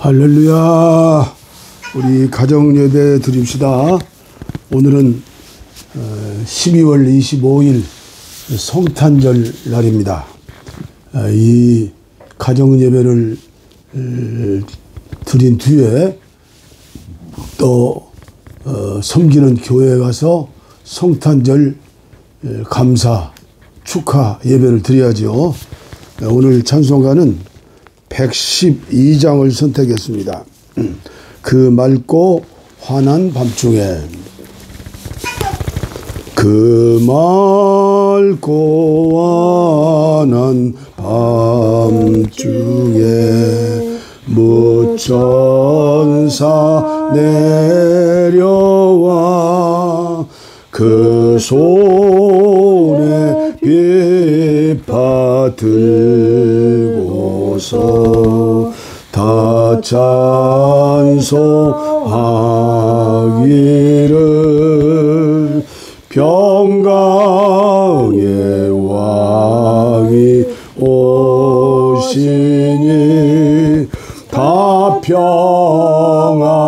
할렐루야. 우리 가정예배 드립시다. 오늘은 12월 25일 성탄절 날입니다. 이 가정예배를 드린 뒤에 또 섬기는 교회에 가서 성탄절 감사 축하 예배를 드려야죠. 오늘 찬송가는 112장을 선택했습니다. 그 맑고 환한 밤중에, 그 맑고 환한 밤중에 무천사 내려와 그 손에 빛파 들고서 다 찬송하기를 평강의 왕이 오시니 다 평안하여라.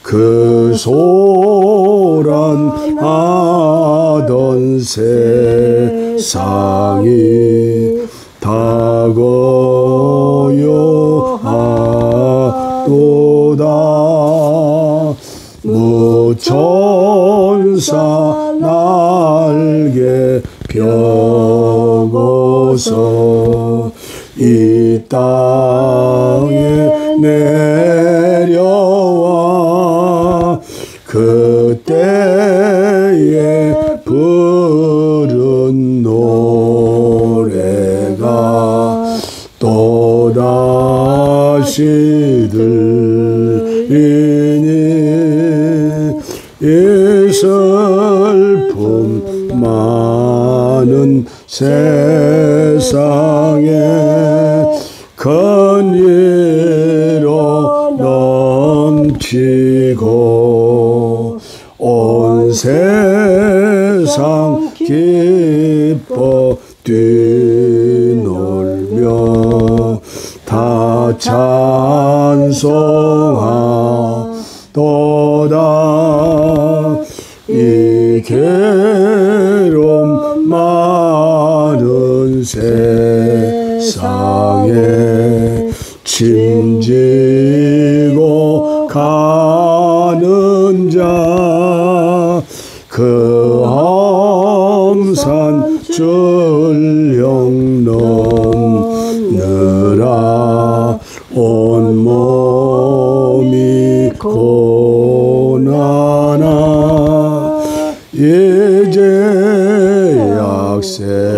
그 소란하던 세상이 다 고요하도다. 무천사 날개 펴고서 이 땅에 내려와 그때에 부른 노래가 또다시 들리니 이 슬픔 많은 세상에 큰 위로 넘치고 온 세상 기뻐 뛰놀며 다 찬송하도다. 이 괴로움 많은 세상에 짐지고 가는 자, 그 험산 전령 넘느라 온몸이 고난아. 이제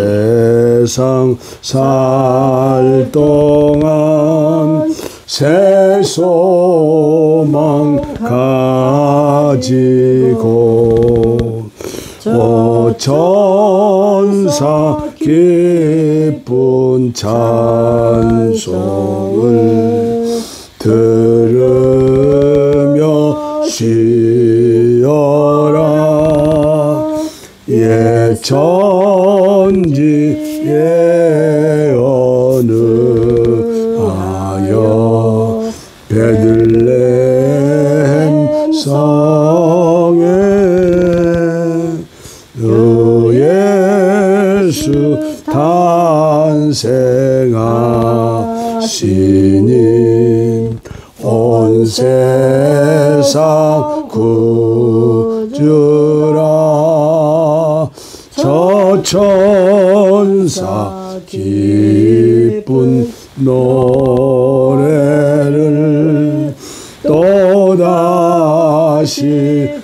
약세상 살 동안 새 소망 가지고 천사 기쁜 찬송을 들으며 쉬어라. 예천지 예언하여 베들레헴 성에 예수 탄생하시니 온 세상 구주라. 저 천사 기쁜 노래를 또다시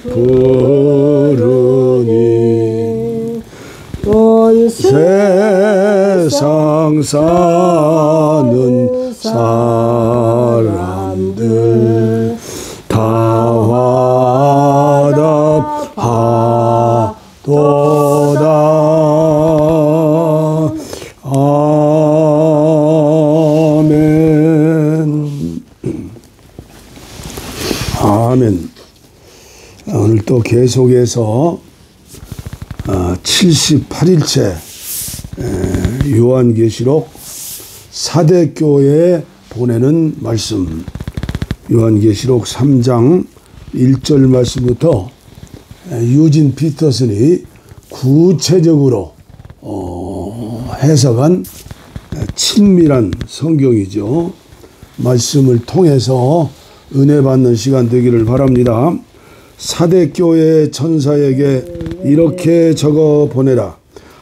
부르니 온 세상 사는 사람들 다 화답하도다. 아멘. 아멘. 오늘 또 계속해서 78일째 요한계시록 사대교회에 보내는 말씀. 요한계시록 3장 1절 말씀부터 유진 피터슨이 구체적으로 해석한 친밀한 성경이죠. 말씀을 통해서 은혜 받는 시간 되기를 바랍니다. 사대교회 천사에게 이렇게 적어 보내라.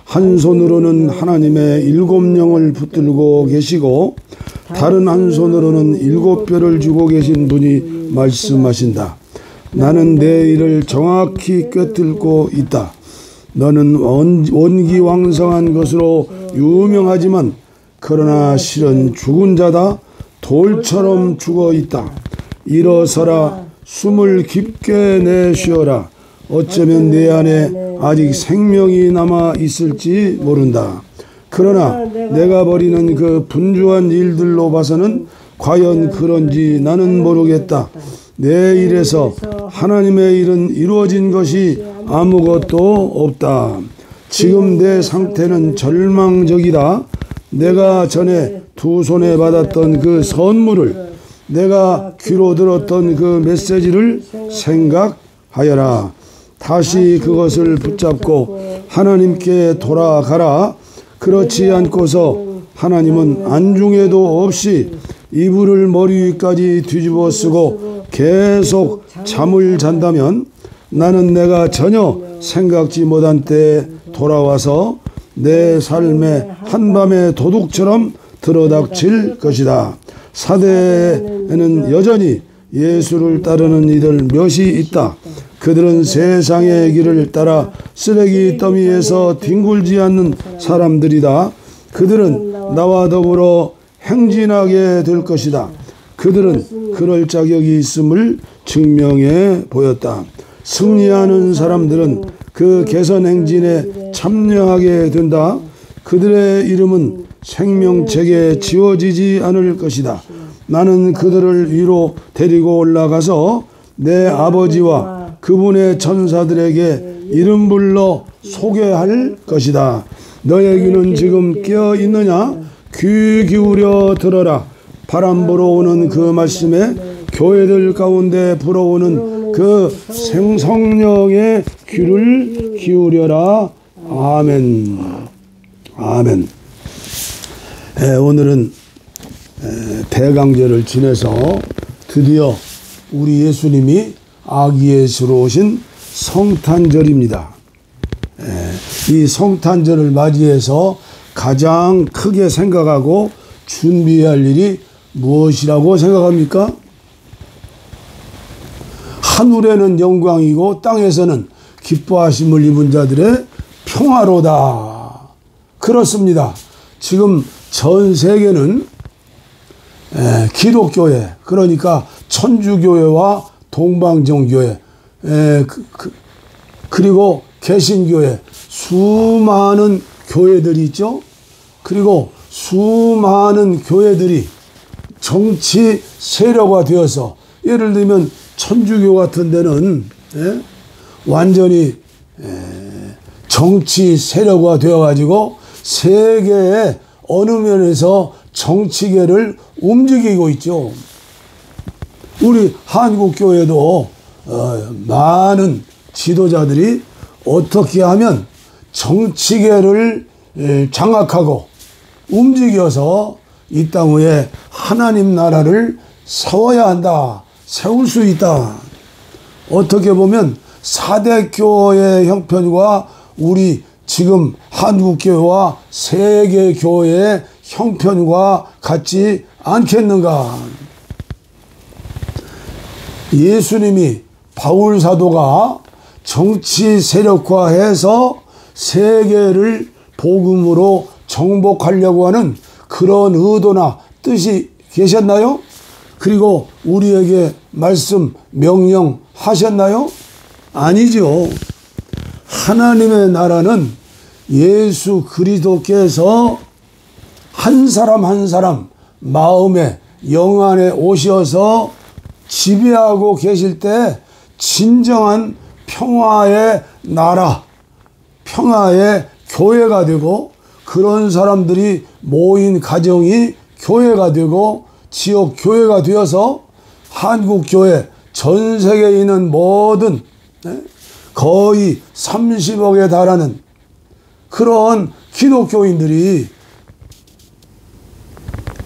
한 손으로는 하나님의 7영을 붙들고 계시고 다른 한 손으로는 7뼈를 쥐고 계신 분이 말씀하신다. 나는 내 일을 정확히 꿰뚫고 있다. 너는 원기왕성한 것으로 유명하지만 그러나 실은 죽은 자다. 돌처럼 죽어 있다. 일어서라. 숨을 깊게 내쉬어라. 어쩌면 내 안에 아직 생명이 남아 있을지 모른다. 그러나 내가 벌이는 그 분주한 일들로 봐서는 과연 그런지 나는 모르겠다. 내 일에서 하나님의 일은 이루어진 것이 아무것도 없다. 지금 내 상태는 절망적이다. 내가 전에 두 손에 받았던 그 선물을, 내가 귀로 들었던 그 메시지를 생각하여라. 다시 그것을 붙잡고 하나님께 돌아가라. 그렇지 않고서 하나님은 안중에도 없이 이불을 머리 위까지 뒤집어 쓰고 계속 잠을 잔다면 나는 내가 전혀 생각지 못한 때에 돌아와서 내 삶의 한밤의 도둑처럼 들어닥칠 것이다. 사대에는 여전히 예수를 따르는 이들 몇이 있다. 그들은 세상의 길을 따라 쓰레기 더미에서 뒹굴지 않는 사람들이다. 그들은 나와 더불어 행진하게 될 것이다. 그들은 그럴 자격이 있음을 증명해 보였다. 승리하는 사람들은 그 개선 행진에 참여하게 된다. 그들의 이름은 생명책에 지워지지 않을 것이다. 나는 그들을 위로 데리고 올라가서 내 아버지와 그분의 천사들에게 이름 불러 소개할 것이다. 너의 귀는 지금 깨어 있느냐? 귀 기울여 들어라. 바람 불어오는 그 말씀에 교회들 가운데 불어오는 그 성령의 귀를 기울여라. 아멘. 아멘. 오늘은 대강절을 지내서 드디어 우리 예수님이 아기 예수로 오신 성탄절입니다. 이 성탄절을 맞이해서 가장 크게 생각하고 준비할 일이 무엇이라고 생각합니까? 하늘에는 영광이고 땅에서는 기뻐하심을 입은 자들의 평화로다. 그렇습니다. 지금 전 세계는 기독교회, 그러니까 천주교회와 동방정교회, 그리고 개신교회, 수많은 교회들이 있죠. 그리고 수많은 교회들이 정치 세력화 되어서, 예를 들면 천주교 같은 데는 완전히 정치 세력화 되어가지고 세계의 어느 면에서 정치계를 움직이고 있죠. 우리 한국교회도 많은 지도자들이 어떻게 하면 정치계를 장악하고 움직여서 이 땅 위에 하나님 나라를 세워야 한다. 세울 수 있다. 어떻게 보면 사대교회의 형편과 우리 지금 한국교회와 세계교회의 형편과 같지 않겠는가. 예수님이 바울 사도가 정치 세력화해서 세계를 복음으로 정복하려고 하는 그런 의도나 뜻이 계셨나요? 그리고 우리에게 말씀, 명령 하셨나요? 아니죠. 하나님의 나라는 예수 그리스도께서 한 사람 한 사람 마음에, 영 안에 오셔서 지배하고 계실 때 진정한 평화의 나라, 평화의 교회가 되고 그런 사람들이 모인 가정이 교회가 되고 지역 교회가 되어서 한국 교회 전 세계에 있는 모든 거의 30억에 달하는 그런 기독교인들이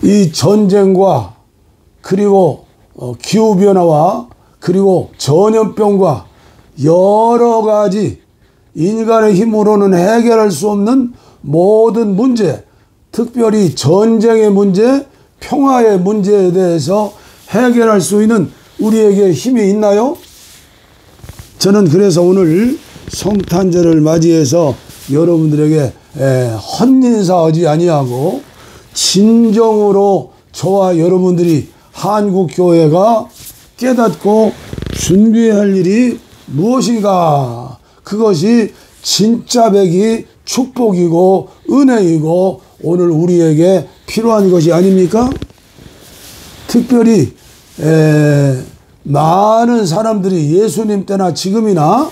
이 전쟁과 그리고 기후변화와 그리고 전염병과 여러 가지 인간의 힘으로는 해결할 수 없는 모든 문제, 특별히 전쟁의 문제, 평화의 문제에 대해서 해결할 수 있는 우리에게 힘이 있나요? 저는 그래서 오늘 성탄절을 맞이해서 여러분들에게 헛인사하지 아니하고 진정으로 저와 여러분들이 한국교회가 깨닫고 준비해야 할 일이 무엇인가? 그것이 진짜 백이 축복이고 은혜이고 오늘 우리에게 필요한 것이 아닙니까? 특별히 많은 사람들이 예수님 때나 지금이나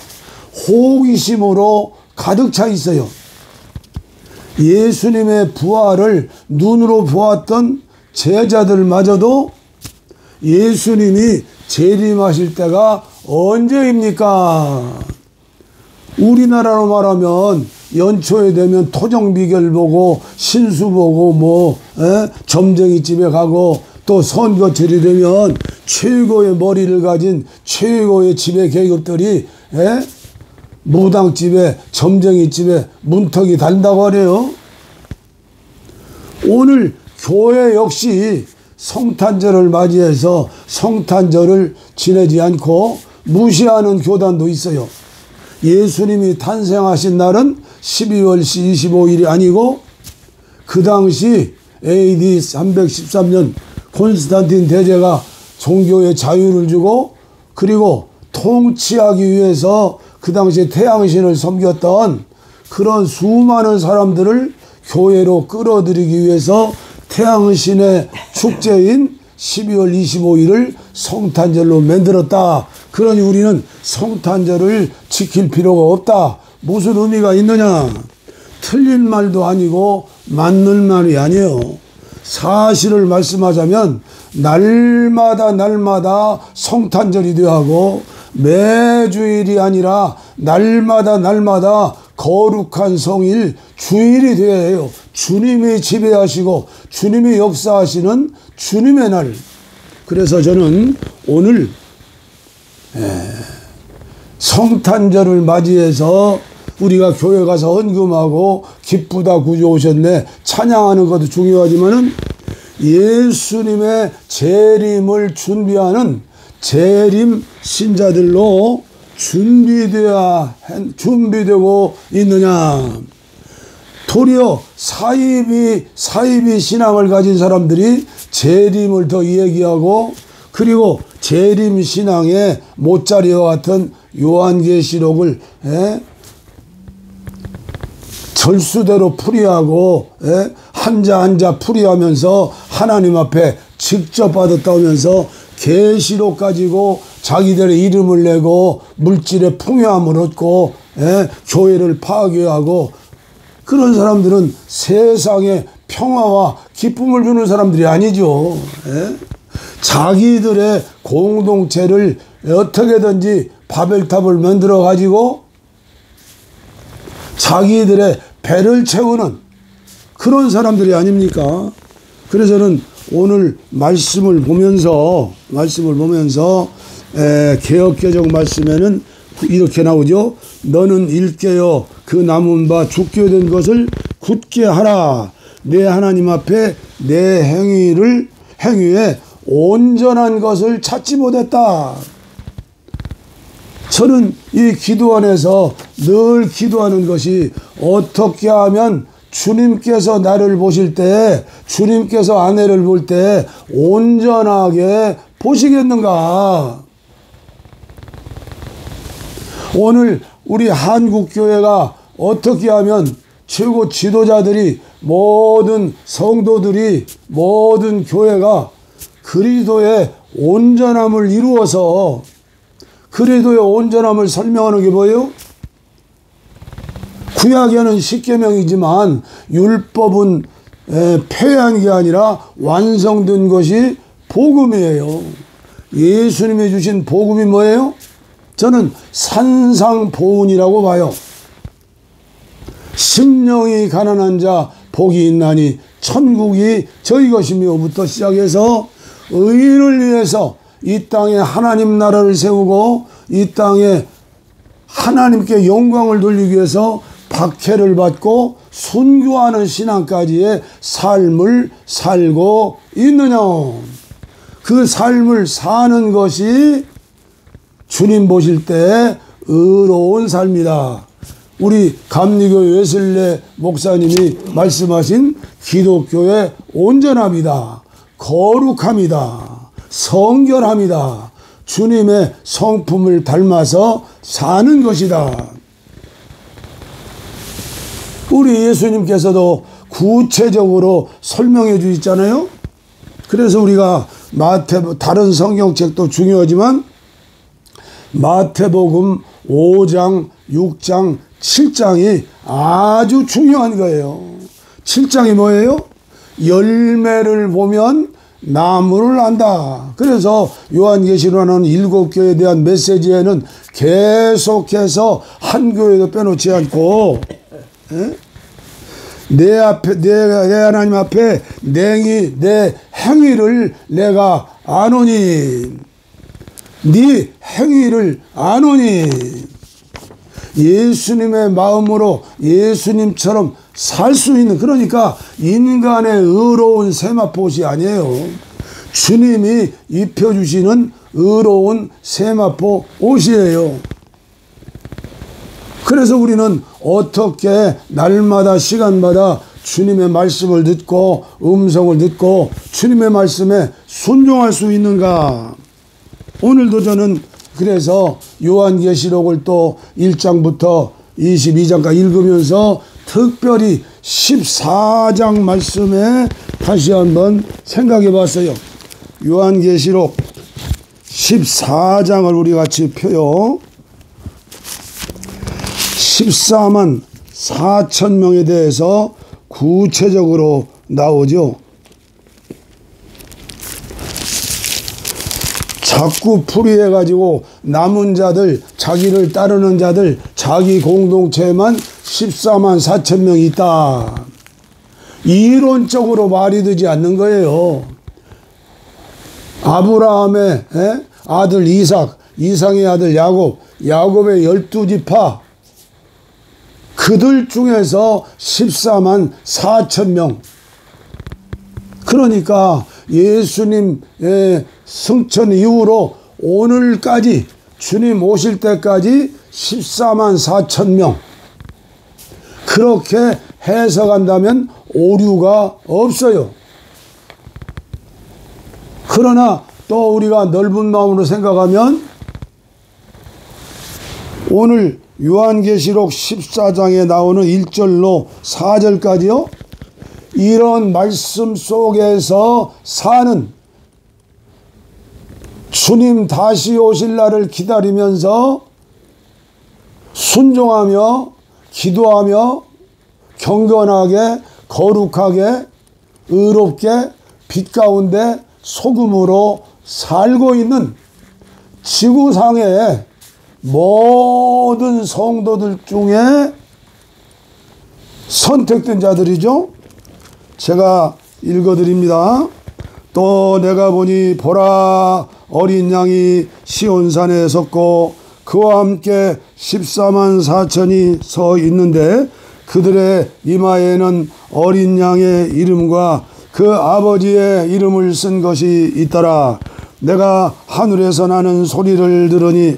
호기심으로 가득 차 있어요. 예수님의 부활을 눈으로 보았던 제자들마저도 예수님이 재림하실 때가 언제입니까? 우리나라로 말하면 연초에 되면 토정비결 보고 신수 보고 점쟁이 집에 가고 또 선거철이 되면 최고의 머리를 가진 최고의 지배 계급들이 무당집에 점쟁이집에 문턱이 단다고 하네요. 오늘 교회 역시 성탄절을 맞이해서 성탄절을 지내지 않고 무시하는 교단도 있어요. 예수님이 탄생하신 날은 12월 25일이 아니고 그 당시 AD 313년 콘스탄틴 대제가 종교의 자유를 주고 그리고 통치하기 위해서 그 당시에 태양신을 섬겼던 그런 수많은 사람들을 교회로 끌어들이기 위해서 태양신의 축제인 12월 25일을 성탄절로 만들었다. 그러니 우리는 성탄절을 지킬 필요가 없다. 무슨 의미가 있느냐? 틀린 말도 아니고 맞는 말이 아니에요. 사실을 말씀하자면 날마다 성탄절이 되어 하고 매주일이 아니라 날마다 거룩한 성일 주일이 되어야 해요. 주님이 지배하시고 주님이 역사하시는 주님의 날. 그래서 저는 오늘 성탄절을 맞이해서 우리가 교회 가서 헌금하고 기쁘다 구주 오셨네 찬양하는 것도 중요하지만은 예수님의 재림을 준비하는 재림 신자들로 준비되고 있느냐. 도리어 사이비 신앙을 가진 사람들이 재림을 더 얘기하고 그리고 재림 신앙의 모짜리와 같은 요한계시록을 절수대로 풀이하고 한자 풀이하면서 하나님 앞에 직접 받았다면서 계시록 가지고 자기들의 이름을 내고 물질의 풍요함을 얻고 교회를 파괴하고 그런 사람들은 세상에 평화와 기쁨을 주는 사람들이 아니죠. 자기들의 공동체를 어떻게든지 바벨탑을 만들어 가지고 자기들의 배를 채우는 그런 사람들이 아닙니까? 그래서는 오늘 말씀을 보면서 개역개정 말씀에는 이렇게 나오죠. 너는 일깨어 그 남은 바 죽게 된 것을 굳게 하라. 내 하나님 앞에 내 행위에 온전한 것을 찾지 못했다. 저는 이 기도 안에서 늘 기도하는 것이 어떻게 하면 주님께서 나를 보실 때 주님께서 아내를 볼 때 온전하게 보시겠는가. 오늘 우리 한국교회가 어떻게 하면 최고 지도자들이 모든 성도들이 모든 교회가 그리스도의 온전함을 이루어서 그리스도의 온전함을 설명하는 게 뭐예요? 구약에는 10계명이지만 율법은 폐한 게 아니라 완성된 것이 복음이에요. 예수님이 주신 복음이 뭐예요? 저는 산상보훈이라고 봐요. 심령이 가난한 자 복이 있나니 천국이 저희 것이며부터 시작해서 의인을 위해서 이 땅에 하나님 나라를 세우고 이 땅에 하나님께 영광을 돌리기 위해서 박해를 받고 순교하는 신앙까지의 삶을 살고 있느냐. 그 삶을 사는 것이 주님 보실 때 의로운 삶이다. 우리 감리교 웨슬레 목사님이 말씀하신 기독교의 온전함이다. 거룩함이다. 성결함이다. 주님의 성품을 닮아서 사는 것이다. 우리 예수님께서도 구체적으로 설명해 주셨잖아요. 그래서 우리가 다른 성경책도 중요하지만 마태복음 5장, 6장, 7장이 아주 중요한 거예요. 7장이 뭐예요? 열매를 보면 나무를 안다. 그래서 요한계시록은 7교회에 대한 메시지에는 계속해서 한 교회도 빼놓지 않고 내 하나님 앞에 내 행위를 내가 아노니 네 행위를 아노니 예수님의 마음으로 예수님처럼 살 수 있는, 그러니까 인간의 의로운 세마포옷이 아니에요. 주님이 입혀주시는 의로운 세마포 옷이에요. 그래서 우리는 어떻게 날마다 시간마다 주님의 말씀을 듣고 음성을 듣고 주님의 말씀에 순종할 수 있는가. 오늘도 저는 그래서 요한계시록을 또 1장부터 22장까지 읽으면서 특별히 14장 말씀에 다시 한번 생각해 봤어요. 요한계시록 14장을 우리 같이 펴요. 14만 4천 명에 대해서 구체적으로 나오죠. 자꾸 풀이해가지고 남은 자들, 자기를 따르는 자들, 자기 공동체에만 14만 4천 명이 있다. 이론적으로 말이 되지 않는 거예요. 아브라함의 아들 이삭, 이삭의 아들 야곱, 야곱의 12지파, 그들 중에서 14만 4천 명. 그러니까 예수님의 승천 이후로 오늘까지 주님 오실 때까지 14만 4천 명. 그렇게 해석한다면 오류가 없어요. 그러나 또 우리가 넓은 마음으로 생각하면 오늘 요한계시록 14장에 나오는 1절로 4절까지요. 이런 말씀 속에서 사는 주님 다시 오실 날을 기다리면서 순종하며 기도하며 경건하게 거룩하게 의롭게 빛 가운데 소금으로 살고 있는 지구상의 모든 성도들 중에 선택된 자들이죠. 제가 읽어드립니다. 또 내가 보니 보라, 어린 양이 시온산에 섰고 그와 함께 14만 4천이 서 있는데 그들의 이마에는 어린 양의 이름과 그 아버지의 이름을 쓴 것이 있더라. 내가 하늘에서 나는 소리를 들으니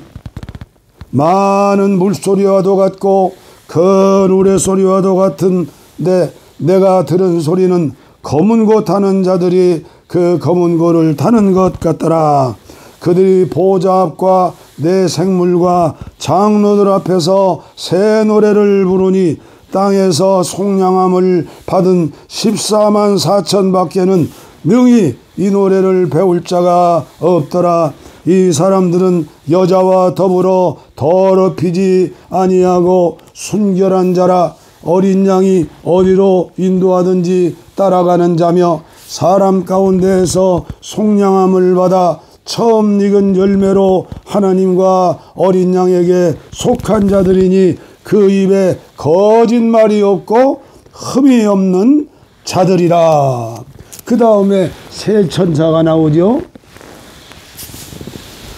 많은 물소리와도 같고 큰 우레소리와도 같은데 내가 들은 소리는 검은 고 타는 자들이 그 검은 고를 타는 것 같더라. 그들이 보좌 앞과 내 생물과 장로들 앞에서 새 노래를 부르니 땅에서 속량함을 받은 14만 4천 밖에는 능히 이 노래를 배울 자가 없더라. 이 사람들은 여자와 더불어 더럽히지 아니하고 순결한 자라. 어린 양이 어디로 인도하든지 따라가는 자며 사람 가운데에서 속량함을 받아 처음 익은 열매로 하나님과 어린 양에게 속한 자들이니 그 입에 거짓말이 없고 흠이 없는 자들이라. 그 다음에 새 천사가 나오죠.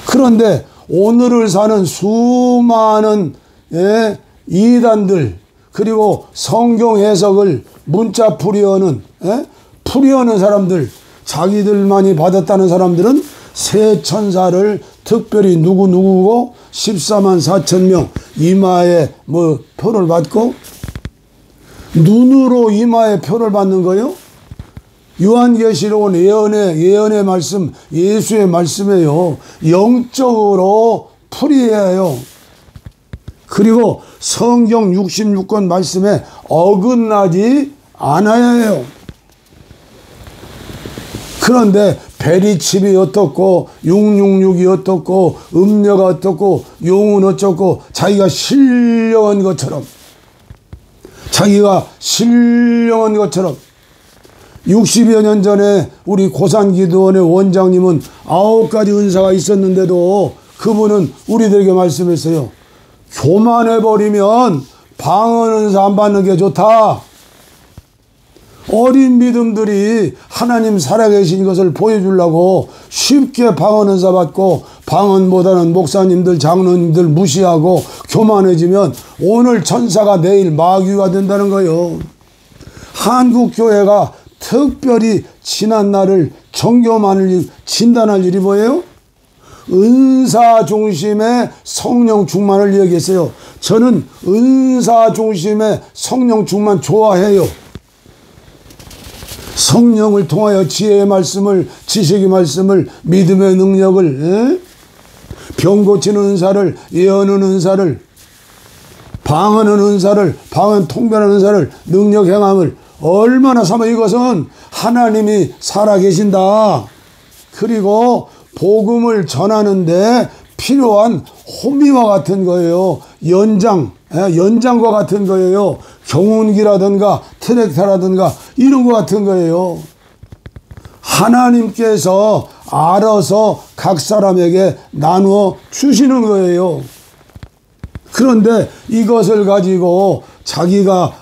그런데 오늘을 사는 수많은 이단들, 그리고 성경 해석을 문자 풀이하는 사람들, 자기들만이 받았다는 사람들은 새 천사를 특별히 누구누구고 14만 4천 명 이마에 표를 받고, 눈으로 이마에 표를 받는 거요. 요한계시록은 예언의 말씀, 예수의 말씀이에요. 영적으로 풀이해야 해요. 그리고 성경 66권 말씀에 어긋나지 않아야 해요. 그런데 베리칩이 어떻고 666이 어떻고 음녀가 어떻고 용은 어쩌고 자기가 신령한 것처럼 60여 년 전에 우리 고산기도원의 원장님은 9가지 은사가 있었는데도 그분은 우리들에게 말씀했어요. 교만해버리면 방언 은사 안 받는 게 좋다. 어린 믿음들이 하나님 살아계신 것을 보여주려고 쉽게 방언 은사 받고 방언보다는 목사님들 장로님들 무시하고 교만해지면 오늘 천사가 내일 마귀가 된다는 거예요. 한국교회가 특별히 지난 날을 정교만을 진단할 일이 뭐예요? 은사 중심의 성령 충만을 얘기했어요. 저는 은사 중심의 성령 충만 좋아해요. 성령을 통하여 지혜의 말씀을, 지식의 말씀을, 믿음의 능력을, 병 고치는 은사를, 예언하는 은사를, 방언하는 은사를, 방언 통변하는 은사를, 능력 행함을 얼마나 삼아. 이것은 하나님이 살아계신다. 그리고 복음을 전하는데 필요한 호미와 같은 거예요. 연장과 같은 거예요. 경운기라든가 트랙터라든가 이런 것 같은 거예요. 하나님께서 알아서 각 사람에게 나누어 주시는 거예요. 그런데 이것을 가지고 자기가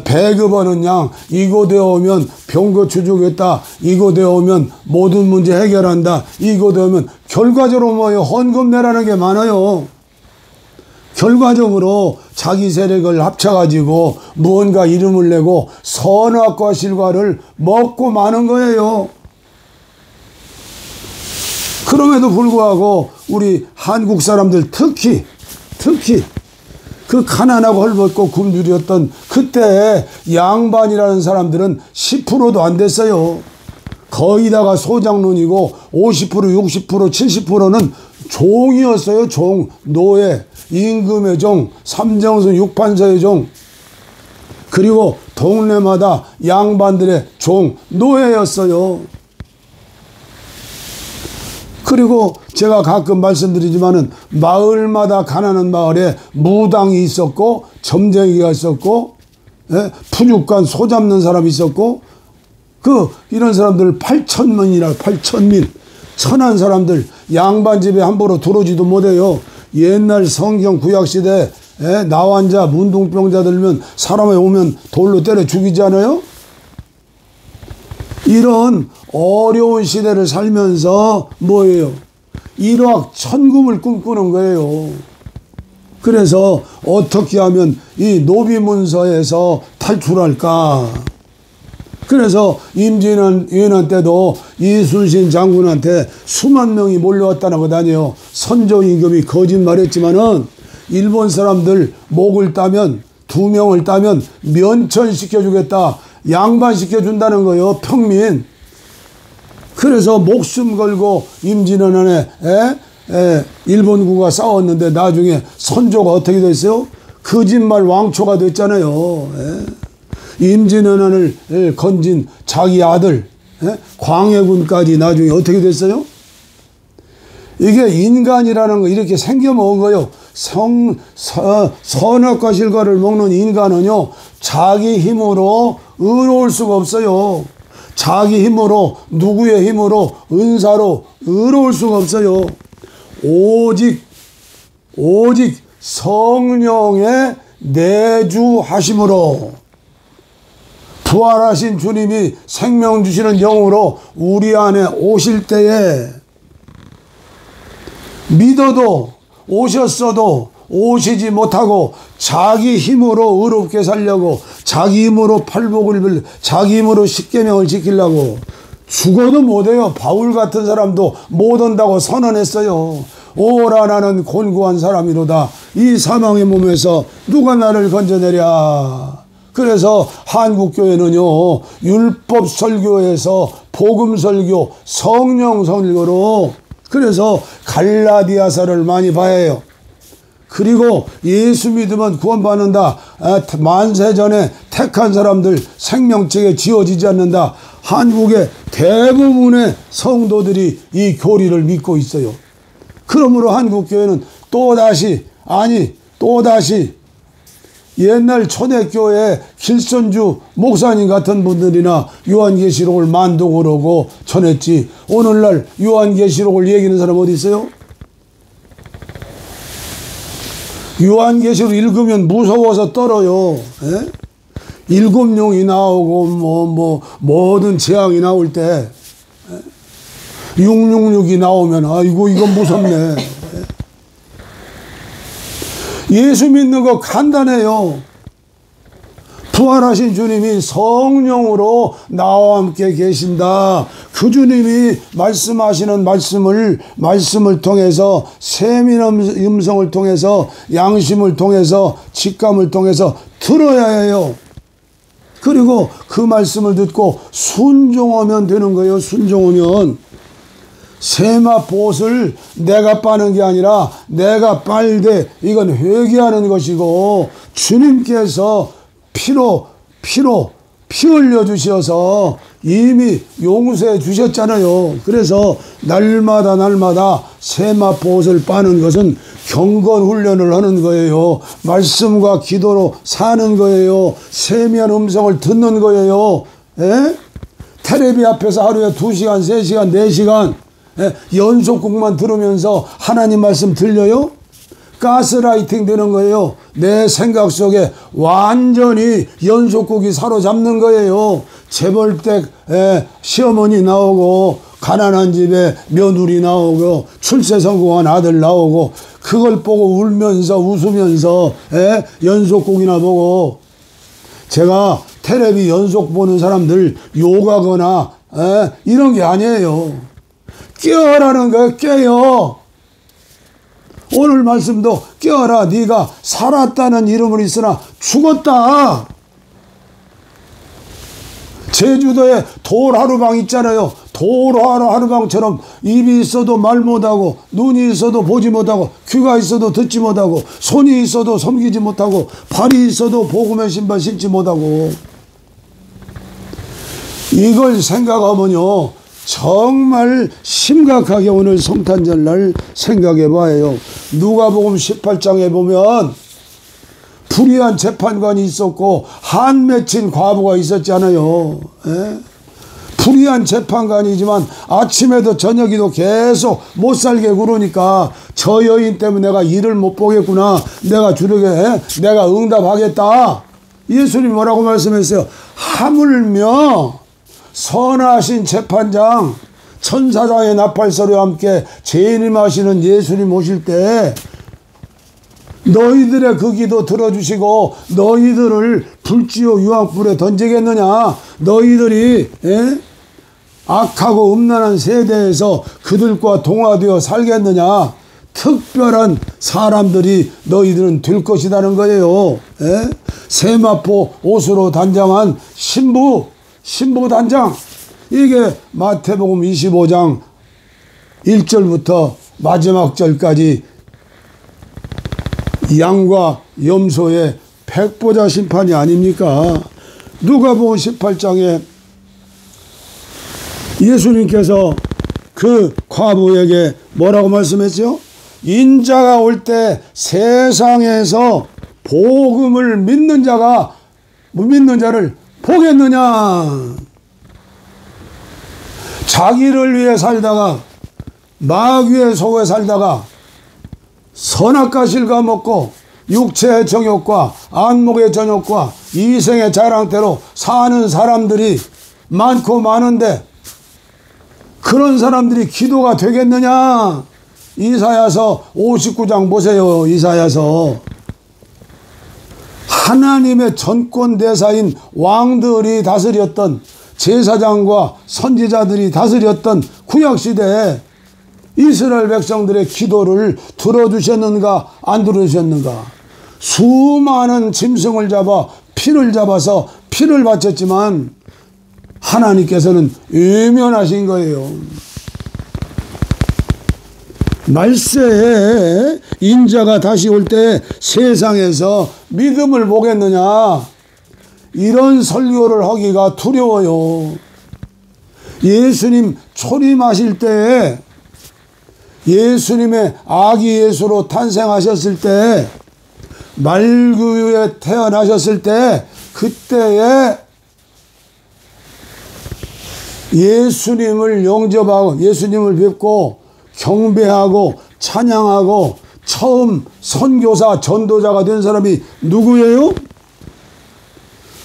배급하는 양, 이곳에 오면 병 고쳐주겠다, 이곳에 오면 모든 문제 해결한다, 이곳에 오면 결과적으로 뭐예요? 헌금 내라는 게 많아요. 결과적으로 자기 세력을 합쳐가지고 무언가 이름을 내고 선악과 실과를 먹고 마는 거예요. 그럼에도 불구하고 우리 한국 사람들 특히 그 가난하고 헐벗고 굶주렸던 그때 양반이라는 사람들은 10%도 안 됐어요. 거의 다가 소장론이고 50%, 60%, 70%는 종이었어요. 종, 노예, 임금의 종, 삼정수 육판서의 종, 그리고 동네마다 양반들의 종, 노예였어요. 그리고 제가 가끔 말씀드리지만은 마을마다 가난한 마을에 무당이 있었고 점쟁이가 있었고 푸죽간 소 잡는 사람이 있었고 이런 사람들 8천명이라 8천민 선한 사람들 양반 집에 함부로 들어오지도 못해요. 옛날 성경 구약시대 나환자 문둥병자 들면 사람이 오면 돌로 때려 죽이지 않아요? 이런 어려운 시대를 살면서 뭐예요? 일확천금을 꿈꾸는 거예요. 그래서 어떻게 하면 이 노비문서에서 탈출할까? 그래서 임진왜란 때도 이순신 장군한테 수만 명이 몰려왔다는 거 아니에요. 선조임금이 거짓말했지만은 일본 사람들 목을 따면 2명을 따면 면천시켜주겠다. 양반시켜준다는 거예요. 평민. 그래서 목숨 걸고 임진왜란에 일본군과 싸웠는데 나중에 선조가 어떻게 됐어요? 거짓말 왕초가 됐잖아요. 임진왜란을 건진 자기 아들 광해군까지 나중에 어떻게 됐어요? 이게 인간이라는 거 이렇게 생겨 먹은 거요. 선악과 실과를 먹는 인간은요, 자기 힘으로 의로울 수가 없어요. 자기 힘으로, 누구의 힘으로, 은사로 의로울 수가 없어요. 오직 성령의 내주하심으로, 부활하신 주님이 생명 주시는 영으로 우리 안에 오실 때에, 믿어도 오셨어도 오시지 못하고 자기 힘으로 의롭게 살려고, 자기 힘으로 팔복을 빌려, 자기 힘으로 십계명을 지키려고 죽어도 못해요. 바울 같은 사람도 못 온다고 선언했어요. 오라 나는 곤고한 사람이로다. 이 사망의 몸에서 누가 나를 건져내랴. 그래서 한국교회는요, 율법 설교에서 복음 설교, 성령 설교로, 그래서 갈라디아서를 많이 봐야 해요. 그리고 예수 믿으면 구원받는다. 만세전에 택한 사람들 생명책에 지어지지 않는다. 한국의 대부분의 성도들이 이 교리를 믿고 있어요. 그러므로 한국교회는 또다시 옛날 초대교회 길선주 목사님 같은 분들이나 요한계시록을 만독으로고 전했지, 오늘날 요한계시록을 얘기하는 사람 어디 있어요? 요한계시록 읽으면 무서워서 떨어요. 에? 일곱 용이 나오고 모든 재앙이 나올 때 666이 나오면 아이고 이건 무섭네. 예수 믿는 거 간단해요. 부활하신 주님이 성령으로 나와 함께 계신다. 그 주님이 말씀하시는 말씀을 통해서, 세미한 음성을 통해서, 양심을 통해서, 직감을 통해서 들어야 해요. 그리고 그 말씀을 듣고 순종하면 되는 거예요. 순종하면. 세마포옷을 내가 빠는 게 아니라 내가 빨되, 이건 회개하는 것이고, 주님께서 피 흘려 주셔서 이미 용서해 주셨잖아요. 그래서 날마다 세마포옷을 빠는 것은 경건 훈련을 하는 거예요. 말씀과 기도로 사는 거예요. 세미한 음성을 듣는 거예요. 에? 텔레비 앞에서 하루에 2시간, 3시간, 4시간 연속곡만 들으면서 하나님 말씀 들려요? 가스라이팅 되는 거예요. 내 생각 속에 완전히 연속곡이 사로잡는 거예요. 재벌댁 시어머니 나오고, 가난한 집에 며느리 나오고, 출세 성공한 아들 나오고, 그걸 보고 울면서 웃으면서 연속곡이나 보고. 제가 텔레비 연속 보는 사람들 욕하거나 이런 게 아니에요. 깨어라는 거예요. 깨어. 오늘 말씀도 깨어라. 네가 살았다는 이름은 있으나 죽었다. 제주도에 돌하루방 있잖아요. 돌하루방처럼 입이 있어도 말 못하고, 눈이 있어도 보지 못하고, 귀가 있어도 듣지 못하고, 손이 있어도 섬기지 못하고, 발이 있어도 복음의 신발 신지 못하고. 이걸 생각하면요, 정말 심각하게 오늘 성탄절날 생각해 봐요. 누가복음 18장에 보면 불의한 재판관이 있었고 한 맺힌 과부가 있었잖아요. 불의한 재판관이지만 아침에도 저녁에도 계속 못 살게 굴으니까 저 여인 때문에 내가 일을 못 보겠구나. 내가 주력에 내가 응답하겠다. 예수님이 뭐라고 말씀했어요? 하물며 선하신 재판장, 천사장의 나팔소리와 함께 재림하시는 예수님 오실 때 너희들의 그 기도 들어주시고 너희들을 불지옥 유황불에 던지겠느냐? 너희들이 악하고 음란한 세대에서 그들과 동화되어 살겠느냐? 특별한 사람들이 너희들은 될 것이라는 거예요. 세마포 옷으로 단장한 신부단장. 이게 마태복음 25장 1절부터 마지막 절까지 양과 염소의 백보자 심판이 아닙니까? 누가복음 18장에 예수님께서 그 과부에게 뭐라고 말씀했죠? 인자가 올 때 세상에서 복음을 믿는 자가 못 믿는 자를 보겠느냐? 자기를 위해 살다가 마귀의 속에 살다가 선악과 실과 먹고 육체의 정욕과 안목의 정욕과 이생의 자랑대로 사는 사람들이 많고 많은데 그런 사람들이 기도가 되겠느냐? 이사야서 59장 보세요. 이사야서 하나님의 전권 대사인 왕들이 다스렸던 제사장과 선지자들이 다스렸던 구약시대에 이스라엘 백성들의 기도를 들어주셨는가 안 들어주셨는가? 수많은 짐승을 잡아 피를 잡아서 피를 바쳤지만 하나님께서는 외면하신 거예요. 말세에 인자가 다시 올 때 세상에서 믿음을 보겠느냐? 이런 설교를 하기가 두려워요. 예수님 초림하실 때에 예수님의 아기 예수로 탄생하셨을 때 말구유에 태어나셨을 때 그때에 예수님을 영접하고 예수님을 뵙고 경배하고 찬양하고 처음 선교사 전도자가 된 사람이 누구예요?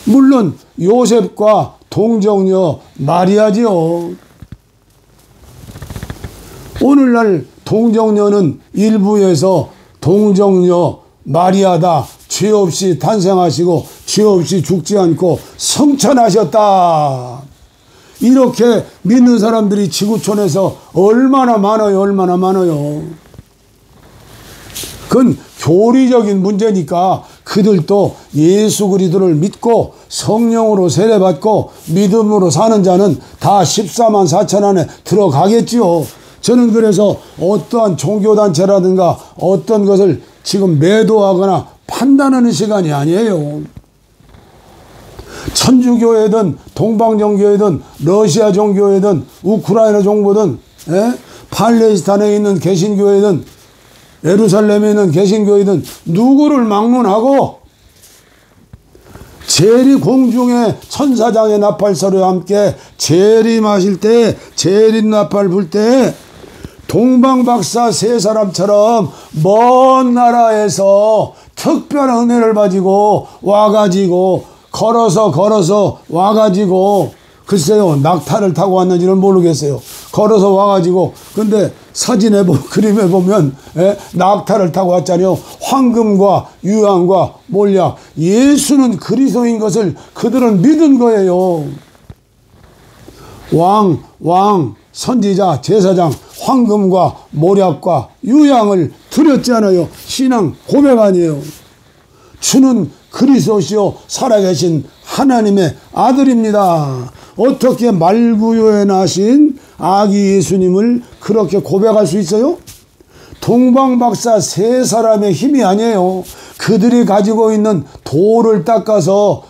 물론 요셉과 동정녀 마리아지요. 오늘날 동정녀는 일부에서 동정녀 마리아다. 죄 없이 탄생하시고 죄 없이 죽지 않고 성천하셨다. 이렇게 믿는 사람들이 지구촌에서 얼마나 많아요. 얼마나 많아요. 그건 교리적인 문제니까 그들도 예수 그리스도를 믿고 성령으로 세례받고 믿음으로 사는 자는 다 14만 4천 안에 들어가겠지요. 저는 그래서 어떠한 종교단체라든가 어떤 것을 지금 매도하거나 판단하는 시간이 아니에요. 천주교회든 동방정교회든 러시아 종교회든 우크라이나 종교든 팔레스타인에 있는 개신교회든 예루살렘에 있는 개신교회든 누구를 막론하고 재리공중의 천사장의 나팔소리와 함께 재림하실 때 재림나팔 불 때 동방박사 세 사람처럼 먼 나라에서 특별한 은혜를 가지고 와가지고 걸어서 와가지고 글쎄요 낙타를 타고 왔는지는 모르겠어요. 걸어서 와가지고 근데 사진에 그림에 보면 낙타를 타고 왔잖아요. 황금과 유황과 몰약 예수는 그리스도인 것을 그들은 믿은 거예요. 왕 선지자 제사장 황금과 모략과 유향을 드렸잖아요. 신앙 고백 아니에요. 주는 그리스도시요 살아계신 하나님의 아들입니다. 어떻게 말구유에 나신 아기 예수님을 그렇게 고백할 수 있어요? 동방박사 세 사람의 힘이 아니에요. 그들이 가지고 있는 돌을 닦아서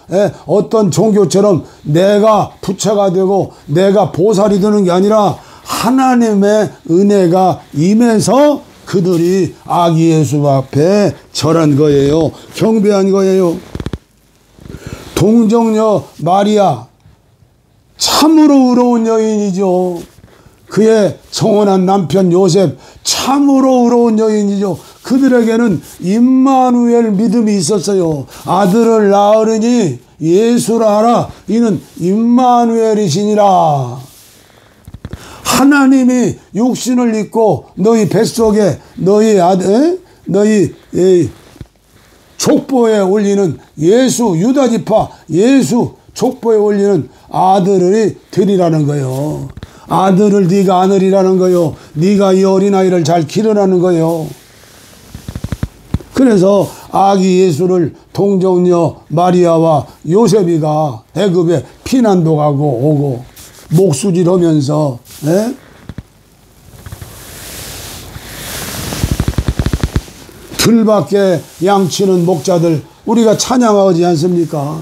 어떤 종교처럼 내가 부처가 되고 내가 보살이 되는 게 아니라 하나님의 은혜가 임해서 그들이 아기 예수 앞에 절한 거예요. 경배한 거예요. 동정녀 마리아 참으로 의로운 여인이죠. 그의 청혼한 남편 요셉 참으로 의로운 여인이죠. 그들에게는 임마누엘 믿음이 있었어요. 아들을 낳으리니 예수라 하라. 이는 임마누엘이시니라. 하나님이 육신을 입고 너희 뱃속에 너희 아들 너희 족보에 올리는 예수 유다지파 예수 족보에 올리는 아들을 되리라는 거요. 아들을 네가 안으리라는 거요. 네가 이 어린아이를 잘 기르라는 거요. 그래서 아기 예수를 동정녀 마리아와 요셉이가 애굽에 피난도 가고 오고 목수질하면서 들밖에 양치는 목자들 우리가 찬양하지 않습니까?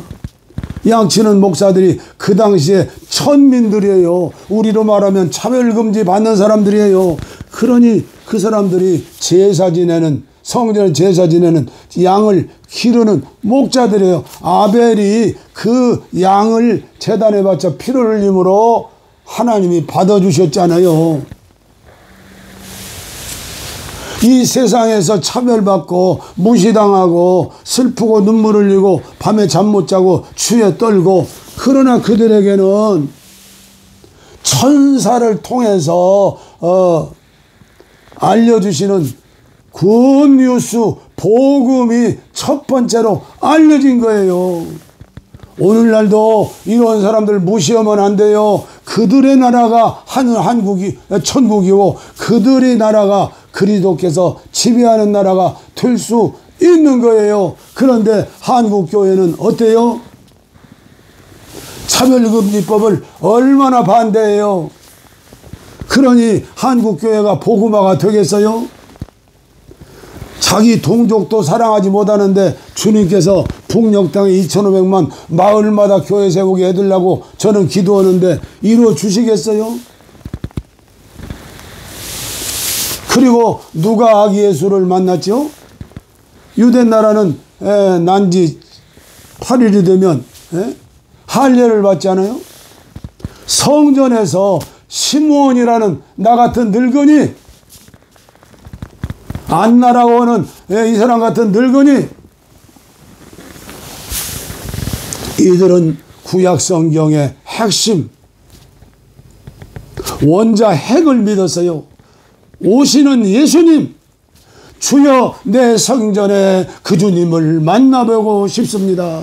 양치는 목사들이 그 당시에 천민들이에요. 우리로 말하면 차별금지 받는 사람들이에요. 그러니 그 사람들이 제사 지내는, 성전에 제사 지내는 양을 기르는 목자들이에요. 아벨이 그 양을 제단에 바쳐 피를 흘림으로 하나님이 받아주셨잖아요. 이 세상에서 차별받고 무시당하고 슬프고 눈물 흘리고 밤에 잠 못 자고 추위에 떨고, 그러나 그들에게는 천사를 통해서 알려주시는 굿뉴스, 복음이 첫 번째로 알려진 거예요. 오늘날도 이런 사람들 무시하면 안 돼요. 그들의 나라가 천국이고 그들의 나라가 그리스도께서 지배하는 나라가 될 수 있는 거예요. 그런데 한국교회는 어때요? 차별금지법을 얼마나 반대해요. 그러니 한국교회가 복음화가 되겠어요? 자기 동족도 사랑하지 못하는데 주님께서 북녘 땅에 2,500만 마을마다 교회 세우게 해달라고 저는 기도하는데 이루어 주시겠어요? 그리고 누가 아기 예수를 만났죠? 유대 나라는 난지 8일이 되면 할례를 받지 않아요? 성전에서 시므온이라는 나 같은 늙은이, 안나라고 하는 이 사람 같은 늙은이, 이들은 구약 성경의 핵심 원자 핵을 믿었어요. 오시는 예수님, 주여 내 성전에 그 주님을 만나보고 싶습니다.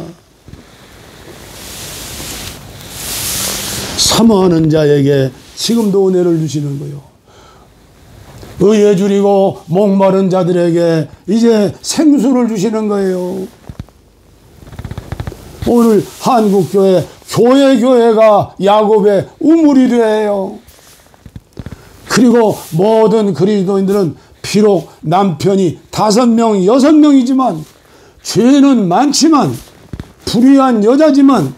사모하는 자에게 지금도 은혜를 주시는 거요. 의에 줄이고 목마른 자들에게 이제 생수를 주시는 거예요. 오늘 한국교회 교회가 야곱의 우물이 돼요. 그리고 모든 그리스도인들은 비록 남편이 5명, 6명이지만 죄는 많지만 불의한 여자지만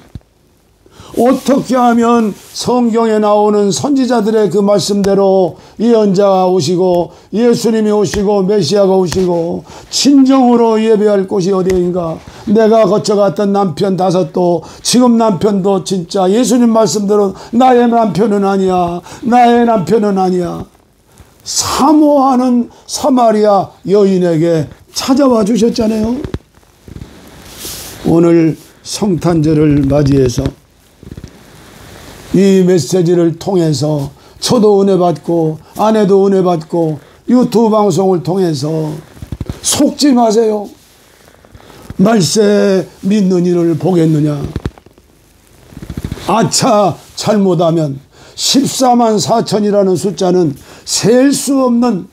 어떻게 하면 성경에 나오는 선지자들의 그 말씀대로 예언자가 오시고 예수님이 오시고 메시아가 오시고 진정으로 예배할 곳이 어디인가. 내가 거쳐갔던 남편 5도 지금 남편도 진짜 예수님 말씀대로 나의 남편은 아니야, 나의 남편은 아니야. 사모하는 사마리아 여인에게 찾아와 주셨잖아요. 오늘 성탄절을 맞이해서 이 메시지를 통해서 저도 은혜 받고 아내도 은혜 받고 유튜브 방송을 통해서 속지 마세요. 말세 믿는 이를 보겠느냐. 아차 잘못하면 14만 4천이라는 숫자는 셀 수 없는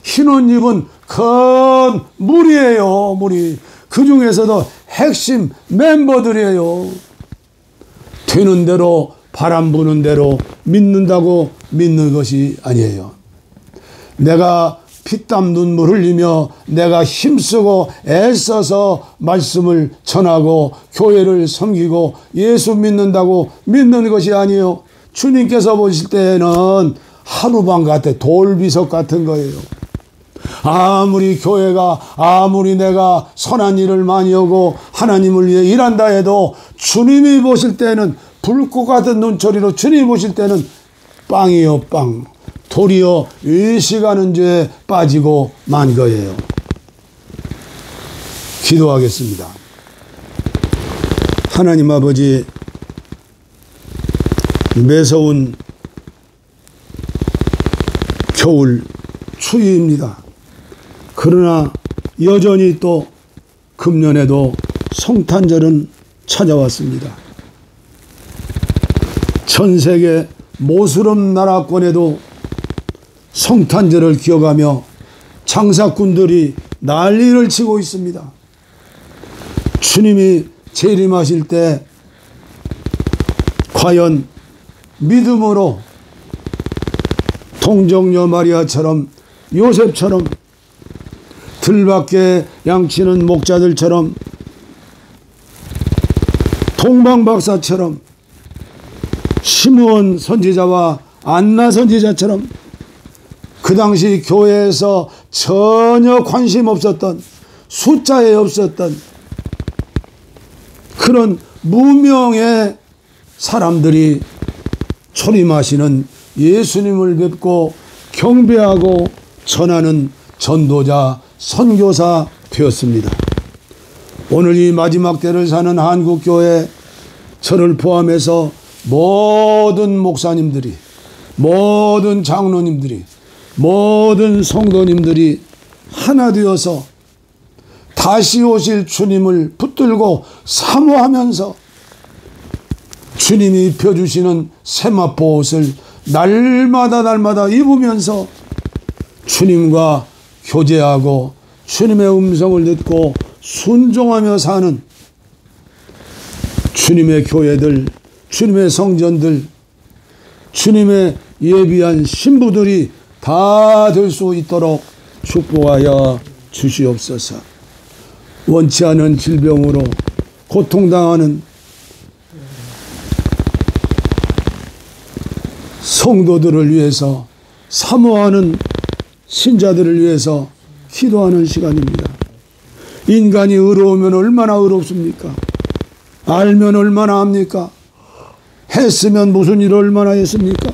흰옷 입은 큰 무리예요. 무리. 그 중에서도 핵심 멤버들이에요. 되는 대로 바람 부는 대로 믿는다고 믿는 것이 아니에요. 내가 피땀 눈물 흘리며 내가 힘쓰고 애써서 말씀을 전하고 교회를 섬기고 예수 믿는다고 믿는 것이 아니에요. 주님께서 보실 때는 하루방 같아 돌비석 같은 거예요. 아무리 교회가 아무리 내가 선한 일을 많이 하고 하나님을 위해 일한다 해도 주님이 보실 때는 불꽃 같은 눈초리로 주님이 보실 때는 빵이요 빵, 돌이요 일식하는 죄에 빠지고 만 거예요. 기도하겠습니다. 하나님 아버지, 매서운 겨울 추위입니다. 그러나 여전히 또 금년에도 성탄절은 찾아왔습니다. 전 세계 모슬람 나라권에도 성탄절을 기억하며 장사꾼들이 난리를 치고 있습니다. 주님이 재림하실 때 과연 믿음으로 동정녀 마리아처럼 요셉처럼 들밖에 양치는 목자들처럼 송방박사처럼, 시므온 선지자와 안나 선지자처럼 그 당시 교회에서 전혀 관심 없었던, 숫자에 없었던 그런 무명의 사람들이 초림하시는 예수님을 뵙고 경배하고 전하는 전도자, 선교사 되었습니다. 오늘 이 마지막 때를 사는 한국교회, 저를 포함해서 모든 목사님들이, 모든 장로님들이, 모든 성도님들이 하나 되어서 다시 오실 주님을 붙들고 사모하면서 주님이 입혀주시는 세마포 옷을 날마다 입으면서 주님과 교제하고 주님의 음성을 듣고 순종하며 사는 주님의 교회들, 주님의 성전들, 주님의 예비한 신부들이 다 될 수 있도록 축복하여 주시옵소서. 원치 않은 질병으로 고통당하는 성도들을 위해서, 사모하는 신자들을 위해서 기도하는 시간입니다. 인간이 의로우면 얼마나 의롭습니까? 알면 얼마나 합니까? 했으면 무슨 일을 얼마나 했습니까?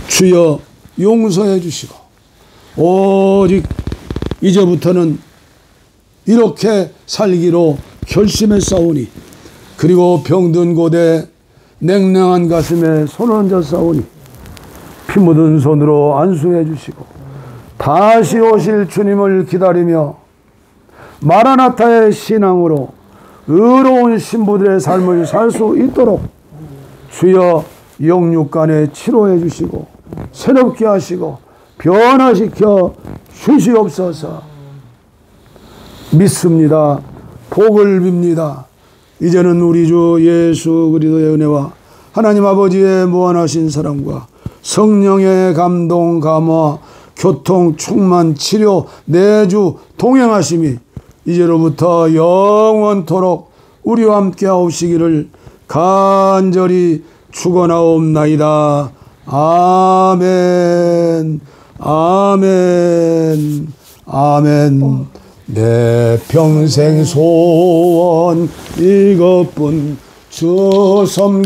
주여 용서해 주시고, 오직 이제부터는 이렇게 살기로 결심했사오니, 그리고 병든 곳에 냉랭한 가슴에 손 얹어 싸우니 피 묻은 손으로 안수해 주시고, 다시 오실 주님을 기다리며 마라나타의 신앙으로 의로운 신부들의 삶을 살 수 있도록 주여 영육간에 치료해 주시고 새롭게 하시고 변화시켜 주시옵소서. 믿습니다. 복을 빕니다. 이제는 우리 주 예수 그리스도의 은혜와 하나님 아버지의 무한하신 사랑과 성령의 감동, 감화, 교통, 충만, 치료, 내주, 동행하심이 이제로부터 영원토록 우리와 함께 하옵시기를 간절히 축원하옵나이다. 아멘. 아멘. 아멘. 내 평생 소원 이것뿐 주 섬